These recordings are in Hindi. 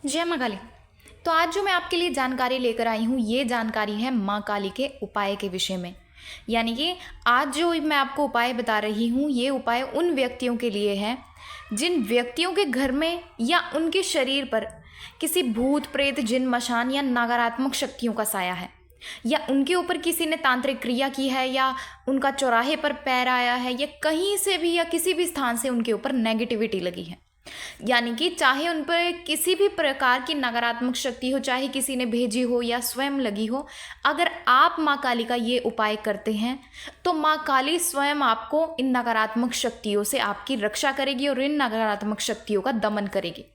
जय माँ काली। तो आज जो मैं आपके लिए जानकारी लेकर आई हूँ, ये जानकारी है माँ काली के उपाय के विषय में। यानी कि आज जो मैं आपको उपाय बता रही हूँ, ये उपाय उन व्यक्तियों के लिए है जिन व्यक्तियों के घर में या उनके शरीर पर किसी भूत प्रेत जिन मशान या नकारात्मक शक्तियों का साया है, या उनके ऊपर किसी ने तांत्रिक क्रिया की है, या उनका चौराहे पर पैर आया है, या कहीं से भी या किसी भी स्थान से उनके ऊपर नेगेटिविटी लगी है। यानी कि चाहे उन पर किसी भी प्रकार की नकारात्मक शक्ति हो, चाहे किसी ने भेजी हो या स्वयं लगी हो, अगर आप माँ काली का ये उपाय करते हैं तो माँ काली स्वयं आपको इन नकारात्मक शक्तियों से आपकी रक्षा करेगी और इन नकारात्मक शक्तियों का दमन करेगी।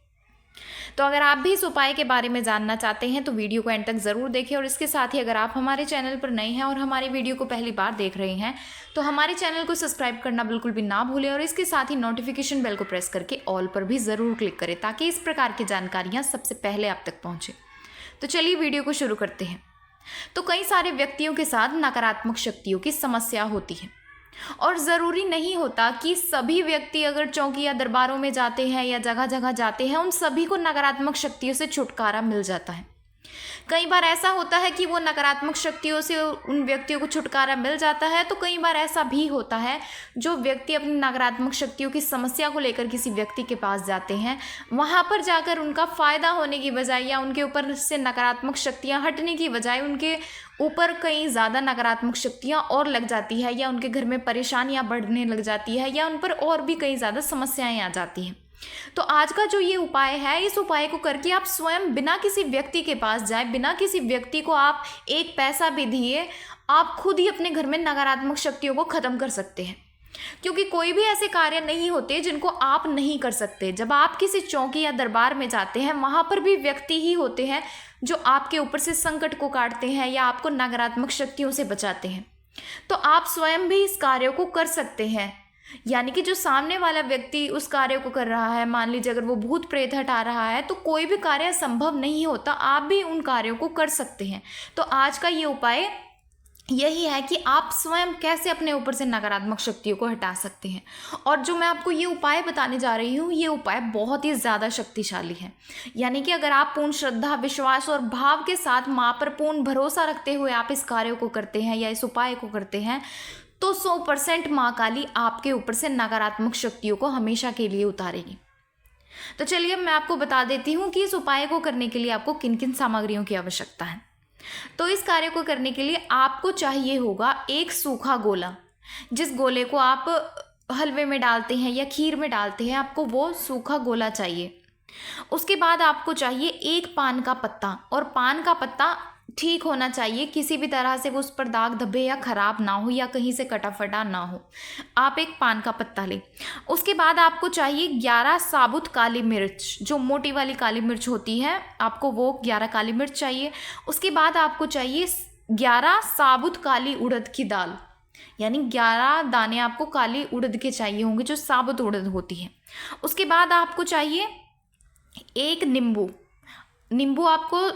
तो अगर आप भी इस उपाय के बारे में जानना चाहते हैं तो वीडियो को एंड तक ज़रूर देखें। और इसके साथ ही अगर आप हमारे चैनल पर नए हैं और हमारी वीडियो को पहली बार देख रहे हैं तो हमारे चैनल को सब्सक्राइब करना बिल्कुल भी ना भूलें, और इसके साथ ही नोटिफिकेशन बेल को प्रेस करके ऑल पर भी ज़रूर क्लिक करें ताकि इस प्रकार की जानकारियाँ सबसे पहले आप तक पहुँचे। तो चलिए वीडियो को शुरू करते हैं। तो कई सारे व्यक्तियों के साथ नकारात्मक शक्तियों की समस्या होती है, और ज़रूरी नहीं होता कि सभी व्यक्ति अगर चौकी या दरबारों में जाते हैं या जगह जगह जाते हैं उन सभी को नकारात्मक शक्तियों से छुटकारा मिल जाता है। कई बार ऐसा होता है कि वो नकारात्मक शक्तियों से उन व्यक्तियों को छुटकारा मिल जाता है, तो कई बार ऐसा भी होता है जो व्यक्ति अपनी नकारात्मक शक्तियों की समस्या को लेकर किसी व्यक्ति के पास जाते हैं, वहाँ पर जाकर उनका फ़ायदा होने की बजाय या उनके ऊपर से नकारात्मक शक्तियाँ हटने की बजाय उनके ऊपर कई ज़्यादा नकारात्मक शक्तियाँ और लग जाती है, या उनके घर में परेशानियाँ बढ़ने लग जाती है, या उन पर और भी कई ज़्यादा समस्याएँ आ जाती हैं। तो आज का जो ये उपाय है, इस उपाय को करके आप स्वयं बिना किसी व्यक्ति के पास जाए, बिना किसी व्यक्ति को आप एक पैसा भी दिए, आप खुद ही अपने घर में नकारात्मक शक्तियों को ख़त्म कर सकते हैं। क्योंकि कोई भी ऐसे कार्य नहीं होते जिनको आप नहीं कर सकते। जब आप किसी चौकी या दरबार में जाते हैं, वहाँ पर भी व्यक्ति ही होते हैं जो आपके ऊपर से संकट को काटते हैं या आपको नकारात्मक शक्तियों से बचाते हैं। तो आप स्वयं भी इस कार्य को कर सकते हैं। यानी कि जो सामने वाला व्यक्ति उस कार्य को कर रहा है, मान लीजिए अगर वो भूत प्रेत हटा रहा है, तो कोई भी कार्य संभव नहीं होता, आप भी उन कार्यों को कर सकते हैं। तो आज का ये उपाय यही है कि आप स्वयं कैसे अपने ऊपर से नकारात्मक शक्तियों को हटा सकते हैं। और जो मैं आपको ये उपाय बताने जा रही हूँ, ये उपाय बहुत ही ज़्यादा शक्तिशाली है। यानी कि अगर आप पूर्ण श्रद्धा, विश्वास और भाव के साथ माँ पर पूर्ण भरोसा रखते हुए आप इस कार्य को करते हैं या इस उपाय को करते हैं, तो 100% माँ काली आपके ऊपर से नकारात्मक शक्तियों को हमेशा के लिए उतारेगी। तो चलिए मैं आपको बता देती हूँ कि इस उपाय को करने के लिए आपको किन किन सामग्रियों की आवश्यकता है। तो इस कार्य को करने के लिए आपको चाहिए होगा एक सूखा गोला। जिस गोले को आप हलवे में डालते हैं या खीर में डालते हैं, आपको वो सूखा गोला चाहिए। उसके बाद आपको चाहिए एक पान का पत्ता, और पान का पत्ता ठीक होना चाहिए, किसी भी तरह से वो उस पर दाग धब्बे या ख़राब ना हो या कहीं से कटा फटा ना हो। आप एक पान का पत्ता लें। उसके बाद आपको चाहिए 11 साबुत काली मिर्च, जो मोटी वाली काली मिर्च होती है, आपको वो 11 काली मिर्च चाहिए। उसके बाद आपको चाहिए 11 साबुत काली उड़द की दाल, यानी 11 दाने आपको काली उड़द के चाहिए होंगे, जो साबुत उड़द होती है। उसके बाद आपको चाहिए एक नींबू। नींबू आपको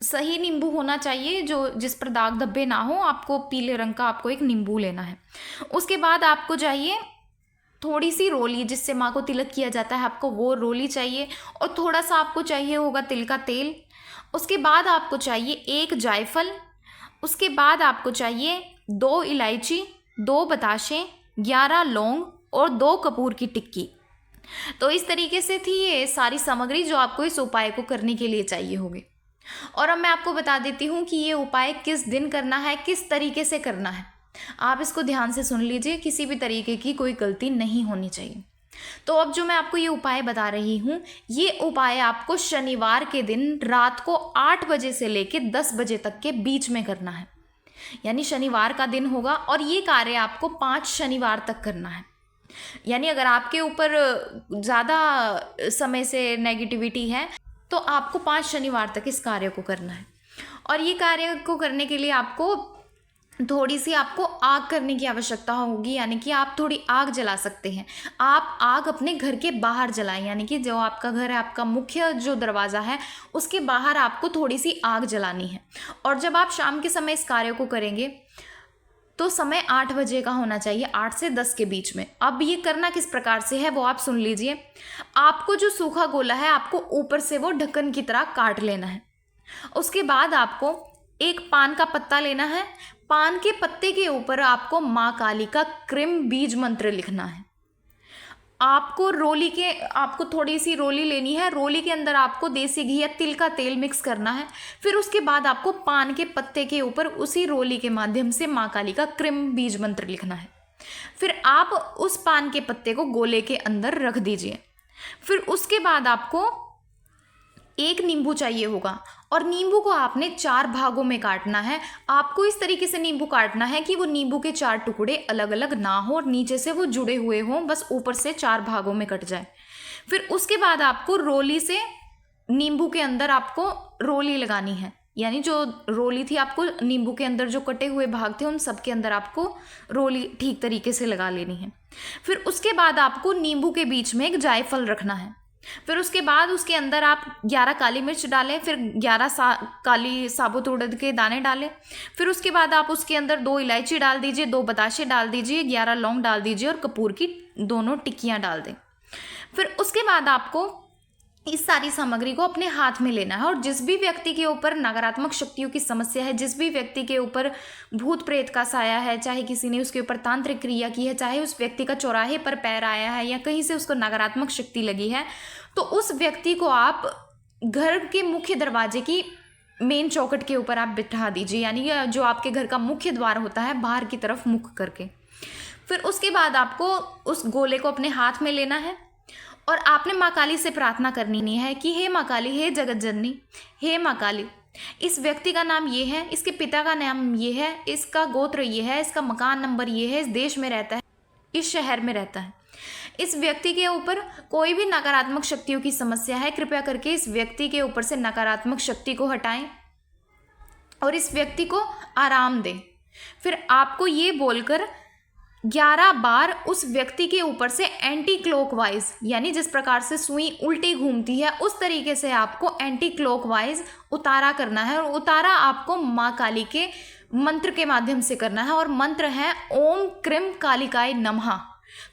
सही नींबू होना चाहिए, जो जिस पर दाग धब्बे ना हो। आपको पीले रंग का आपको एक नींबू लेना है। उसके बाद आपको चाहिए थोड़ी सी रोली, जिससे माँ को तिलक किया जाता है, आपको वो रोली चाहिए। और थोड़ा सा आपको चाहिए होगा तिल का तेल। उसके बाद आपको चाहिए एक जायफल। उसके बाद आपको चाहिए 2 इलायची, 2 बताशे, 11 लौंग और 2 कपूर की टिक्की। तो इस तरीके से थी ये सारी सामग्री जो आपको इस उपाय को करने के लिए चाहिए होगी। और अब मैं आपको बता देती हूँ कि ये उपाय किस दिन करना है, किस तरीके से करना है। आप इसको ध्यान से सुन लीजिए, किसी भी तरीके की कोई गलती नहीं होनी चाहिए। तो अब जो मैं आपको ये उपाय बता रही हूँ, ये उपाय आपको शनिवार के दिन रात को 8 बजे से लेकर 10 बजे तक के बीच में करना है। यानी शनिवार का दिन होगा, और ये कार्य आपको 5 शनिवार तक करना है। यानी अगर आपके ऊपर ज़्यादा समय से नेगेटिविटी है तो आपको 5 शनिवार तक इस कार्य को करना है। और ये कार्य को करने के लिए आपको थोड़ी सी आपको आग करने की आवश्यकता होगी। यानी कि आप थोड़ी आग जला सकते हैं। आप आग अपने घर के बाहर जलाएं, यानी कि जो आपका घर है, आपका मुख्य जो दरवाज़ा है, उसके बाहर आपको थोड़ी सी आग जलानी है। और जब आप शाम के समय इस कार्य को करेंगे तो समय 8 बजे का होना चाहिए, 8 से 10 के बीच में। अब ये करना किस प्रकार से है वो आप सुन लीजिए। आपको जो सूखा गोला है आपको ऊपर से वो ढक्कन की तरह काट लेना है। उसके बाद आपको एक पान का पत्ता लेना है। पान के पत्ते के ऊपर आपको माँ काली का क्रिम बीज मंत्र लिखना है। आपको थोड़ी सी रोली लेनी है। रोली के अंदर आपको देसी घी या तिल का तेल मिक्स करना है। फिर उसके बाद आपको पान के पत्ते के ऊपर उसी रोली के माध्यम से माँ काली का क्रिम बीज मंत्र लिखना है। फिर आप उस पान के पत्ते को गोले के अंदर रख दीजिए। फिर उसके बाद आपको एक नींबू चाहिए होगा और नींबू को आपने 4 भागों में काटना है। आपको इस तरीके से नींबू काटना है कि वो नींबू के 4 टुकड़े अलग अलग ना हो और नीचे से वो जुड़े हुए हों, बस ऊपर से 4 भागों में कट जाए। फिर उसके बाद आपको रोली से नींबू के अंदर आपको रोली लगानी है, यानी जो रोली थी आपको नींबू के अंदर जो कटे हुए भाग थे उन सब के अंदर आपको रोली ठीक तरीके से लगा लेनी है। फिर उसके बाद आपको नींबू के बीच में एक जायफल रखना है। फिर उसके बाद उसके अंदर आप 11 काली मिर्च डालें, फिर 11 काली साबुत उड़द के दाने डालें। फिर उसके बाद आप उसके अंदर 2 इलायची डाल दीजिए, 2 बताशे डाल दीजिए, 11 लौंग डाल दीजिए और कपूर की 2 टिक्कियाँ डाल दें। फिर उसके बाद आपको इस सारी सामग्री को अपने हाथ में लेना है और जिस भी व्यक्ति के ऊपर नकारात्मक शक्तियों की समस्या है, जिस भी व्यक्ति के ऊपर भूत प्रेत का साया है, चाहे किसी ने उसके ऊपर तांत्रिक क्रिया की है, चाहे उस व्यक्ति का चौराहे पर पैर आया है या कहीं से उसको नकारात्मक शक्ति लगी है, तो उस व्यक्ति को आप घर के मुख्य दरवाजे की मेन चौखट के ऊपर आप बिठा दीजिए, यानी जो आपके घर का मुख्य द्वार होता है बाहर की तरफ मुख करके। फिर उसके बाद आपको उस गोले को अपने हाथ में लेना है और आपने माँ काली से प्रार्थना करनी है कि हे माँ काली, हे जगत जननी, हे माँ काली, इस व्यक्ति का नाम ये है, इसके पिता का नाम ये है, इसका गोत्र ये है, इसका मकान नंबर ये है, इस देश में रहता है, इस शहर में रहता है। इस व्यक्ति के ऊपर कोई भी नकारात्मक शक्तियों की समस्या है, कृपया करके इस व्यक्ति के ऊपर से नकारात्मक शक्ति को हटाएं और इस व्यक्ति को आराम दें। फिर आपको ये बोलकर 11 बार उस व्यक्ति के ऊपर से एंटी क्लॉकवाइज, यानी जिस प्रकार से सुई उल्टी घूमती है उस तरीके से आपको एंटी क्लॉकवाइज उतारा करना है। और उतारा आपको माँ काली के मंत्र के माध्यम से करना है और मंत्र है ओम क्रीम कालिकाय नमः।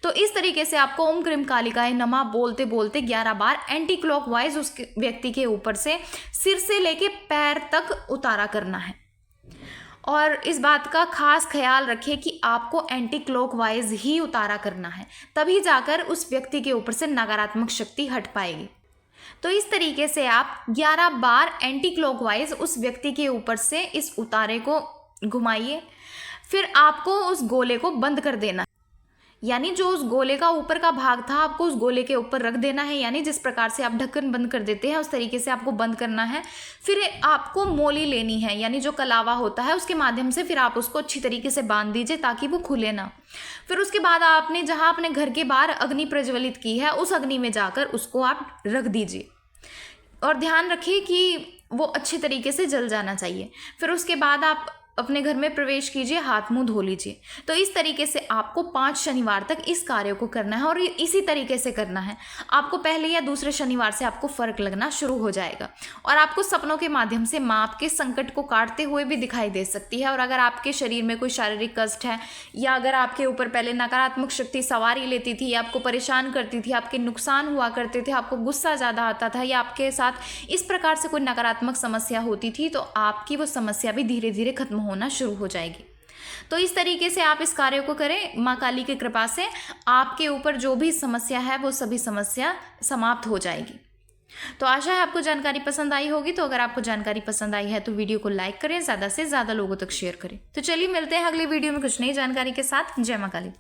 तो इस तरीके से आपको ओम क्रीम कालिकाय नमः बोलते बोलते 11 बार एंटी क्लॉकवाइज उस व्यक्ति के ऊपर से सिर से लेके पैर तक उतारा करना है। और इस बात का खास ख्याल रखें कि आपको एंटी क्लॉकवाइज ही उतारा करना है, तभी जाकर उस व्यक्ति के ऊपर से नकारात्मक शक्ति हट पाएगी। तो इस तरीके से आप 11 बार एंटी क्लॉकवाइज उस व्यक्ति के ऊपर से इस उतारे को घुमाइए। फिर आपको उस गोले को बंद कर देना है, यानी जो उस गोले का ऊपर का भाग था आपको उस गोले के ऊपर रख देना है, यानी जिस प्रकार से आप ढक्कन बंद कर देते हैं उस तरीके से आपको बंद करना है। फिर आपको मोली लेनी है, यानी जो कलावा होता है उसके माध्यम से फिर आप उसको अच्छी तरीके से बांध दीजिए ताकि वो खुले ना। फिर उसके बाद आपने जहाँ अपने घर के बाहर अग्नि प्रज्वलित की है उस अग्नि में जाकर उसको आप रख दीजिए और ध्यान रखिए कि वो अच्छे तरीके से जल जाना चाहिए। फिर उसके बाद आप अपने घर में प्रवेश कीजिए, हाथ मुंह धो लीजिए। तो इस तरीके से आपको 5 शनिवार तक इस कार्य को करना है और इसी तरीके से करना है। आपको पहले या दूसरे शनिवार से आपको फर्क लगना शुरू हो जाएगा और आपको सपनों के माध्यम से माँ आपके संकट को काटते हुए भी दिखाई दे सकती है। और अगर आपके शरीर में कोई शारीरिक कष्ट है या अगर आपके ऊपर पहले नकारात्मक शक्ति सवारी लेती थी, आपको परेशान करती थी, आपके नुकसान हुआ करते थे, आपको गुस्सा ज़्यादा आता था या आपके साथ इस प्रकार से कोई नकारात्मक समस्या होती थी, तो आपकी वो समस्या भी धीरे धीरे खत्म होना शुरू हो जाएगी। तो इस तरीके से आप इस कार्य को करें। माँ काली की कृपा से आपके ऊपर जो भी समस्या है वो सभी समस्या समाप्त हो जाएगी। तो आशा है आपको जानकारी पसंद आई होगी। तो अगर आपको जानकारी पसंद आई है तो वीडियो को लाइक करें, ज़्यादा से ज़्यादा लोगों तक शेयर करें। तो चलिए मिलते हैं अगले वीडियो में कुछ नई जानकारी के साथ। जय माँ काली।